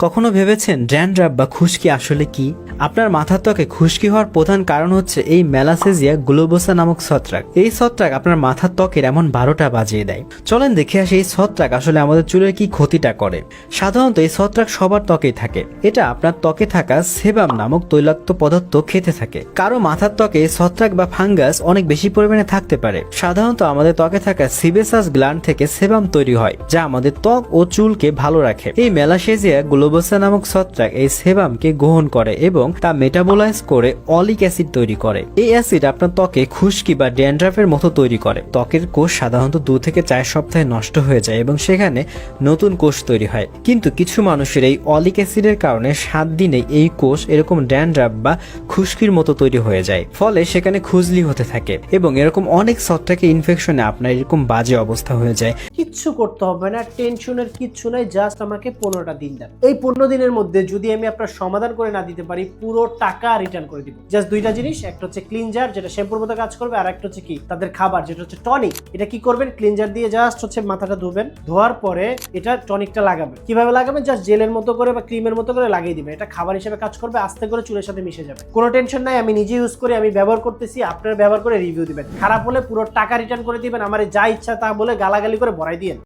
কখনো ভেবেছেন ড্যান্ড্রাফ বা খুশকি আসলে কি? আপনার মাথার ত্বকে খুশকি হওয়ার প্রধান কারণ হচ্ছে এই মেলাসেজিয়া গ্লোবোসা নামক ছত্রাক। এই ছত্রাক আপনার মাথার ত্বকের এমন 12টা বাজিয়ে দেয়। চলেন দেখে আসি এই ছত্রাক আসলে আমাদের চুলের কি ক্ষতিটা করে। সাধারণত এই ছত্রাক সবার ত্বকেই থাকে। এটা আপনার ত্বকে থাকা সেবাম নামক তৈলাক্ত পদার্থ খেতে থাকে। কারো মাথার ত্বকে ছত্রাক বা ফাঙ্গাস অনেক বেশি পরিমাণে থাকতে পারে। সাধারণত আমাদের ত্বকে থাকা সিবেসাস গ্ল্যান্ড থেকে সেবাম তৈরি হয়, যা আমাদের ত্বক ও চুলকে ভালো রাখে। এই মেলাসেজিয়া গ্লোবোসা নামক ছত্রাক এই সেবামকে গ্রহণ করে এবং তা মেটাবোলাইজ করে অলিক অ্যাসিড তৈরি করে। এই অ্যাসিড আপনার ত্বকে খুশকি বা ড্যান্ড্রাফের মতো তৈরি করে। ত্বকের কোষ সাধারণত 2 থেকে 4 সপ্তাহে নষ্ট হয়ে যায় এবং সেখানে নতুন কোষ তৈরি হয়। কিন্তু কিছু মানুষের এই অলিক অ্যাসিডের কারণে 7 দিনে এই কোষ এরকম ড্যান্ড্রাফ বা খুশকির মতো তৈরি হয়ে যায়। ফলে সেখানে খুজলি হতে থাকে এবং এরকম অনেক ছত্রাকের ইনফেকশনে আপনার এরকম বাজে অবস্থা হয়ে যায়। কিচ্ছু করতে হবে না, টেনশনের কিচ্ছু নাই, জাস্ট আমাকে 15টা দিন দেন। এই 15 দিনের মধ্যে যদি আমি আপনার সমাধান করে না দিতে পারি, পুরো টাকা রিটার্ন করে দিব। জাস্ট 2টা জিনিস, একটা হচ্ছে ক্লিনজার যেটা শ্যাম্পুর মতো কাজ করবে, আর একটা হচ্ছে কি তাদের খাবার যেটা হচ্ছে টনিক। এটা কি করবেন, ক্লিনজার দিয়ে জাস্ট হচ্ছে মাথাটা ধুবেন, ধোয়ার পরে এটা টনিকটা লাগাবেন। কিভাবে লাগাবেন, জাস্ট জেলের মতো করে বা ক্রিমের মতো করে লাগিয়ে দিবেন। এটা খাবার হিসেবে কাজ করবে, আস্তে করে চুলের সাথে মিশে যাবে। কোনো টেনশন নাই, আমি নিজে ইউজ করি, আমি ব্যবহার করতেছি, আপনারা ব্যবহার করে রিভিউ দিবেন। খারাপ হলে পুরো টাকা রিটার্ন করে দিবেন। আমার যা ইচ্ছা তা বলে গালাগালি করে ভরাই দিয়েন।